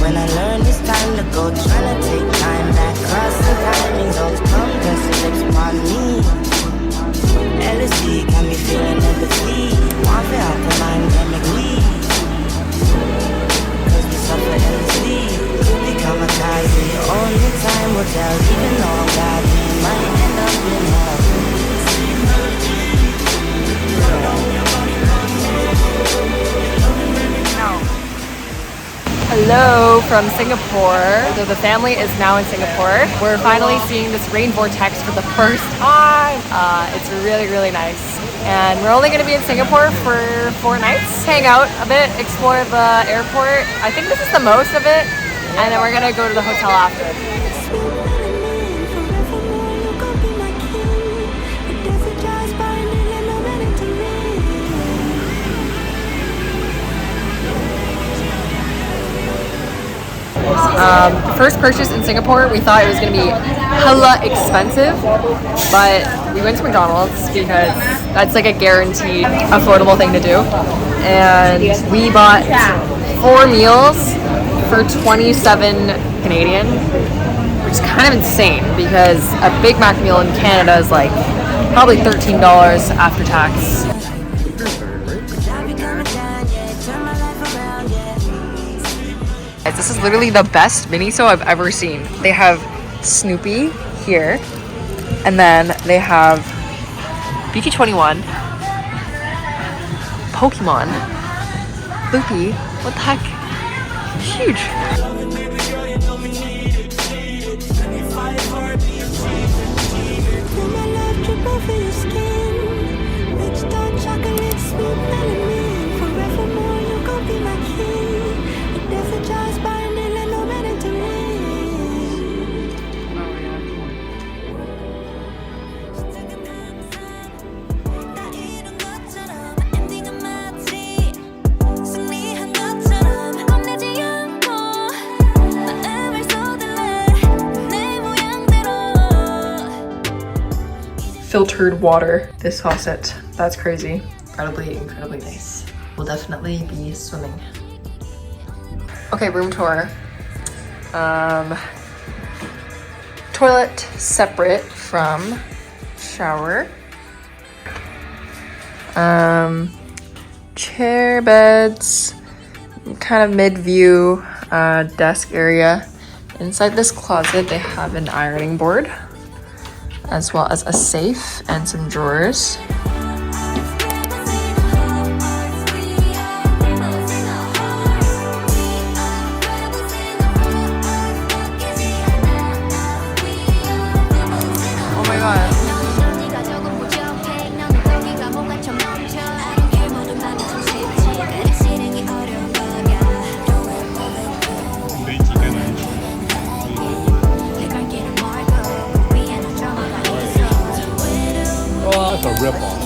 when I learned it's time to go. Trying to take time back, crossing timing zones. Come press your lips upon me. LSD got me feeling empathy. Want to help the mind pandemic lead. Cause we suffer endlessly. Could be kamikaze. Only time will tell. Even though I'm God, we might end up in hell. Hello from Singapore. So the family is now in Singapore. We're finally seeing this rain vortex for the first time. It's really, really nice. And we're only going to be in Singapore for 4 nights. Hang out a bit, explore the airport. I think this is the most of it. And then we're going to go to the hotel after. First purchase in Singapore, we thought it was going to be hella expensive, but we went to McDonald's because that's like a guaranteed affordable thing to do. And we bought 4 meals for 27 Canadian, which is kind of insane because a Big Mac meal in Canada is like probably $13 after tax. This is literally the best Miniso I've ever seen. They have Snoopy here, and then they have BT21, Pokemon, Loopy. What the heck? Huge. Filtered water, this faucet. That's crazy. Incredibly nice. We'll definitely be swimming. Okay, room tour. Toilet separate from shower. Chair beds, kind of mid-view desk area. Inside this closet, they have an ironing board, as well as a safe and some drawers. Oh my god. That's a rip-off.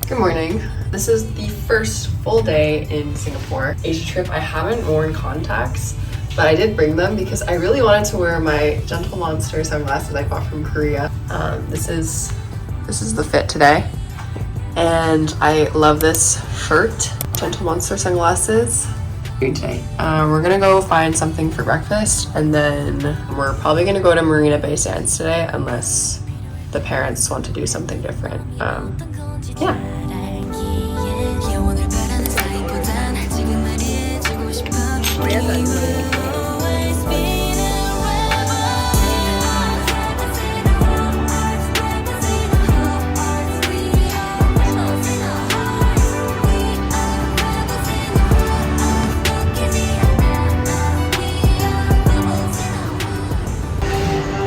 Good morning. This is the first full day in Singapore. Asia trip, I haven't worn contacts, but I did bring them because I really wanted to wear my Gentle Monster sunglasses I bought from Korea. This is the fit today. And I love this shirt, Gentle Monster sunglasses. Great day. We're gonna go find something for breakfast, and then we're probably gonna go to Marina Bay Sands today unless the parents want to do something different. Yeah.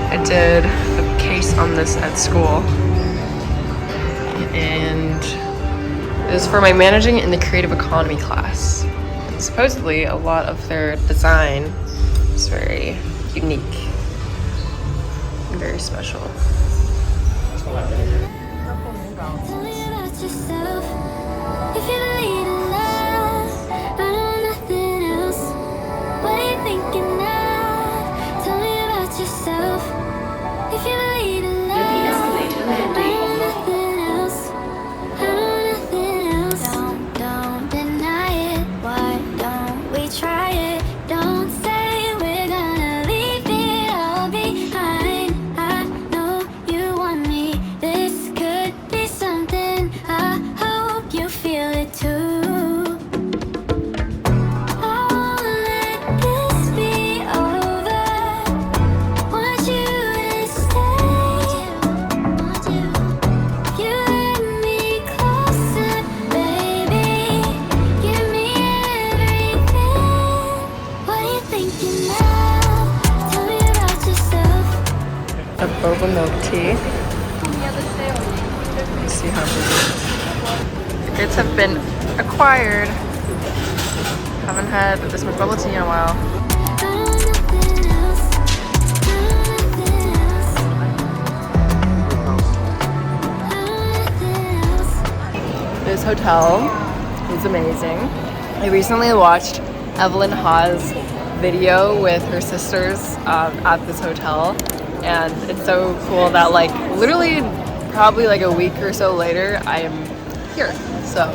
I did a case on this at school, and it was for my managing in the creative economy class. And supposedly a lot of their design is very unique and very special. A boba milk tea. Let's see how busy. Tickets have been acquired. Haven't had this much bubble tea in a while. This hotel is amazing. I recently watched Evelyn Ha's video with her sisters at this hotel, and it's so cool that like literally probably like a week or so later I am here. So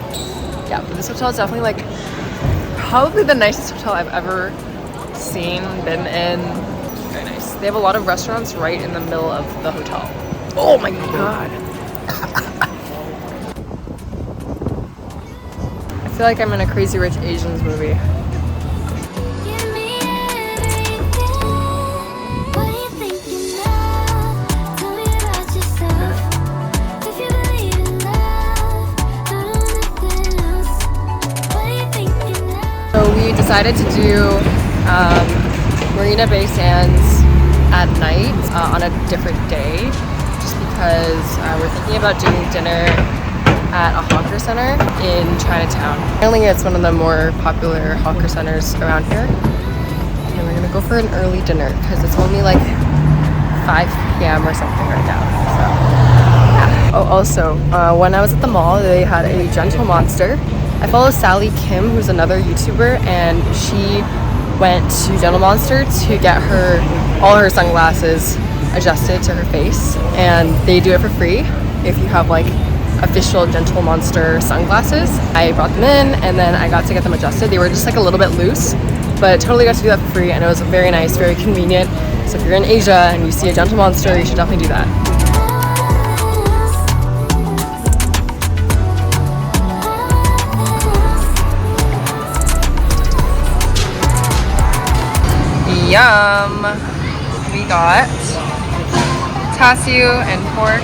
yeah, but this hotel is definitely like probably the nicest hotel I've ever seen, been in. Very nice. They have a lot of restaurants right in the middle of the hotel. Oh my god. I feel like I'm in a Crazy Rich Asians movie. So we decided to do Marina Bay Sands at night on a different day, just because we're thinking about doing dinner at a hawker center in Chinatown. Apparently it's one of the more popular hawker centers around here. And we're gonna go for an early dinner because it's only like 5 p.m. or something right now. So yeah. Oh, also, when I was at the mall, they had a Gentle Monster. I follow Sally Kim, who's another YouTuber, and she went to Gentle Monster to get all her sunglasses adjusted to her face, and they do it for free if you have like official Gentle Monster sunglasses. I brought them in and then I got to get them adjusted. They were just like a little bit loose, but totally got to do that for free, and it was very nice, very convenient. So if you're in Asia and you see a Gentle Monster, you should definitely do that. Yum! We got tassu and pork,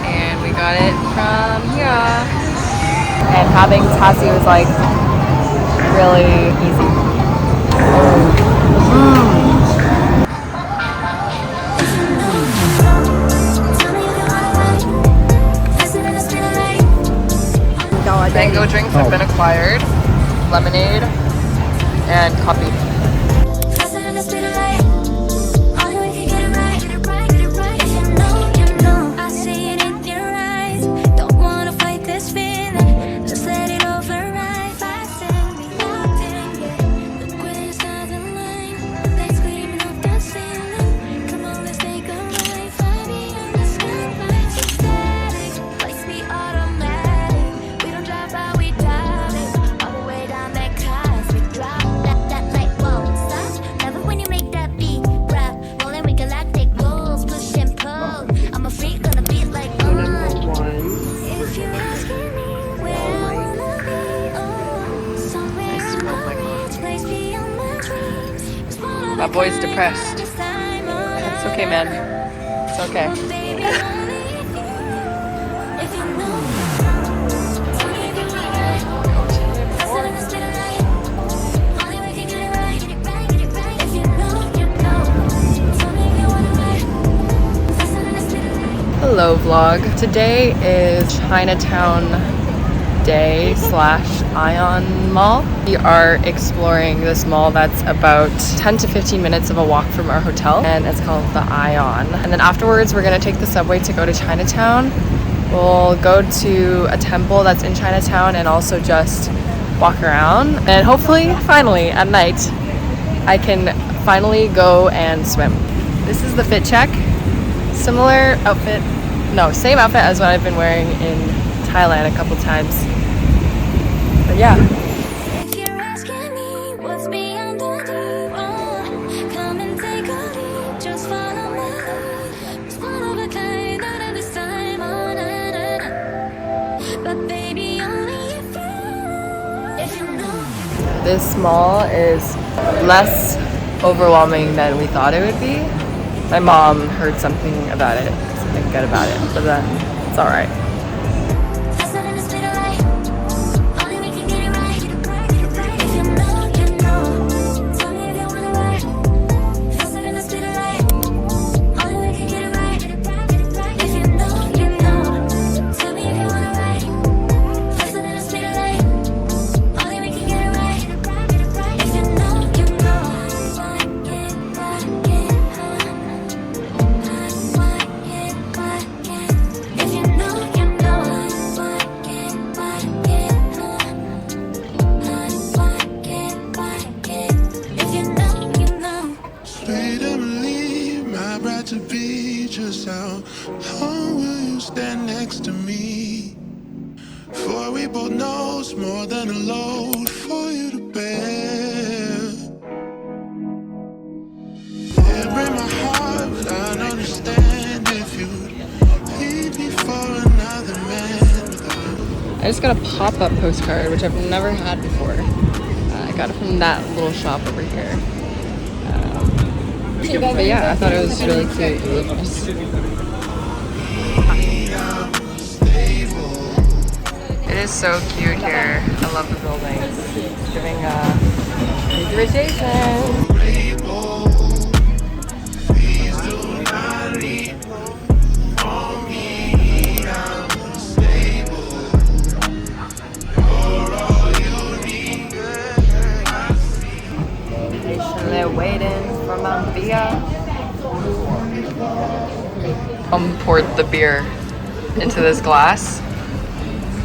and we got it from here. And having tassu is like really easy. Mango drinks have been acquired, lemonade, and coffee. That boy's depressed. It's okay, man. It's okay. Hello vlog. Today is Chinatown day / Ion Mall. We are exploring this mall that's about 10 to 15 minutes of a walk from our hotel, and it's called the Ion. And then afterwards we're gonna take the subway to go to Chinatown. We'll go to a temple that's in Chinatown and also just walk around, and hopefully finally at night I can finally go and swim. This is the fit check. Similar outfit, no, same outfit as what I've been wearing in Thailand a couple times. But yeah. If you're asking me what's beyond the deep, come and take a leap, just follow my lead. It's one of a kind, not at this time, but baby, only if you know. This mall is less overwhelming than we thought it would be. My mom heard something about it, something good about it, but then it's alright. Sweet Emily, my bride to be, just how long will you stand next to me? For we both know it's more than a load for you to bear. It break my heart, but I'd understand if you leave me for another man. I just got a pop-up postcard, which I've never had before. I got it from that little shop over here. But yeah, I thought it was really cute. It is so cute here. I love the buildings. It's giving visualization. They're waiting for Mount Via. Poured the beer into this glass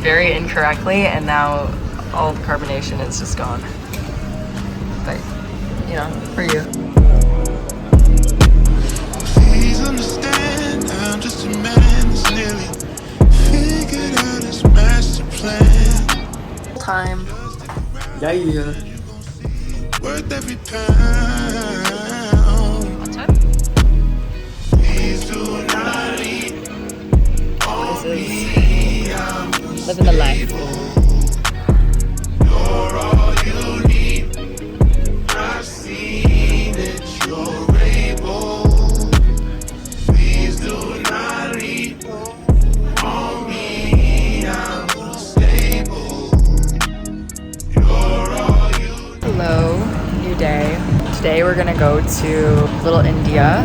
very incorrectly, and now all the carbonation is just gone. But, you know, for you. Please understand, I'm just a man that's nearly figured out his master plan. Time. Yeah. Worth every pound. What's up? Please do not eat. This is living the life. You're all you need. I've seen it, you're able. Please do not eat. On me, I'm unstable. You're all you need. Hello, new day. Today we're gonna go to Little India.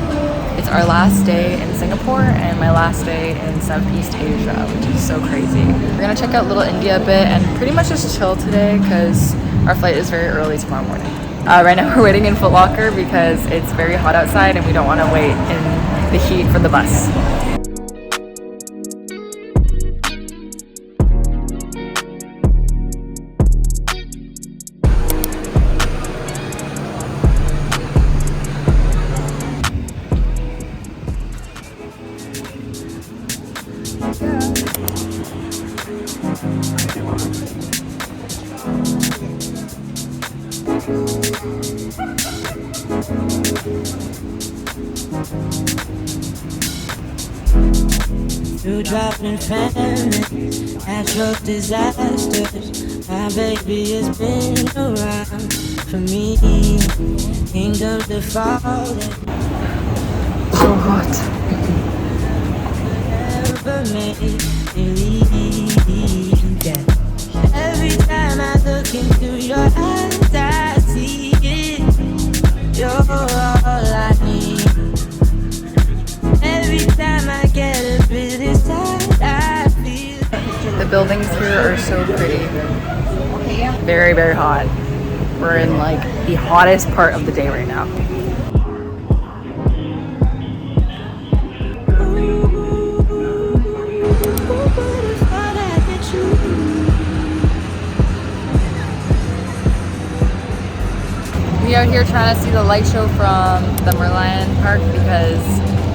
It's our last day in Singapore and my last day in Southeast Asia, which is so crazy. We're gonna check out Little India a bit and pretty much just chill today because our flight is very early tomorrow morning. Right now we're waiting in Foot Locker because it's very hot outside and we don't want to wait in the heat for the bus. Through dropping famine, natural disasters, my baby has been around for me. Kingdoms are falling. So hot. Never made me leave that. Every time I look into your eyes, I see it. You're all I need. Every time I get a bit inside, I feel. The buildings here are so pretty. Very, very hot. We're in like the hottest part of the day right now. We are here trying to see the light show from the Merlion park because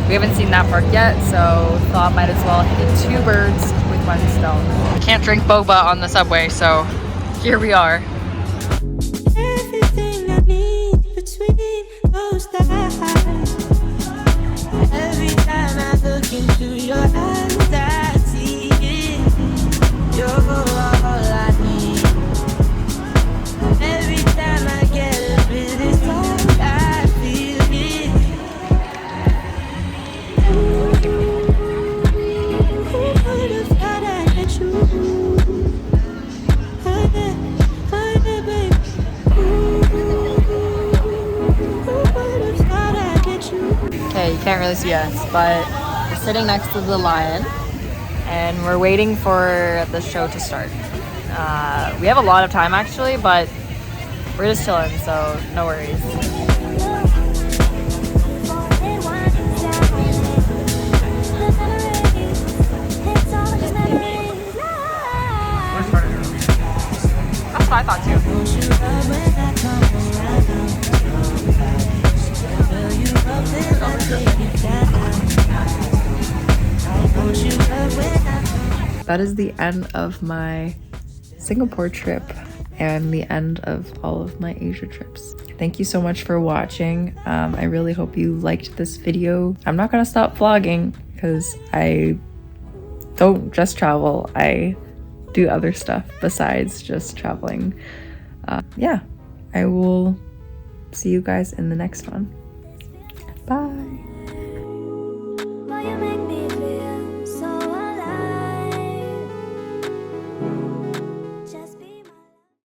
we haven't seen that park yet, so thought might as well hit two birds with one stone. Can't drink boba on the subway, so here we are. Everything I need between those thighs. Every time I look into your eyes, I see it. You're all I need. Every time I get a bit inside, I feel it. Who would have thought I'd met you? Baby. Okay, you can't really see us, but we're sitting next to the lion and we're waiting for the show to start. We have a lot of time actually, but we're just chilling, so no worries. That's what I thought too. that is the end of my Singapore trip and the end of all of my Asia trips. Thank you so much for watching. I really hope you liked this video. I'm not gonna stop vlogging because I don't just travel. I do other stuff besides just traveling. Yeah, I will see you guys in the next one. Bye. Why you make me feel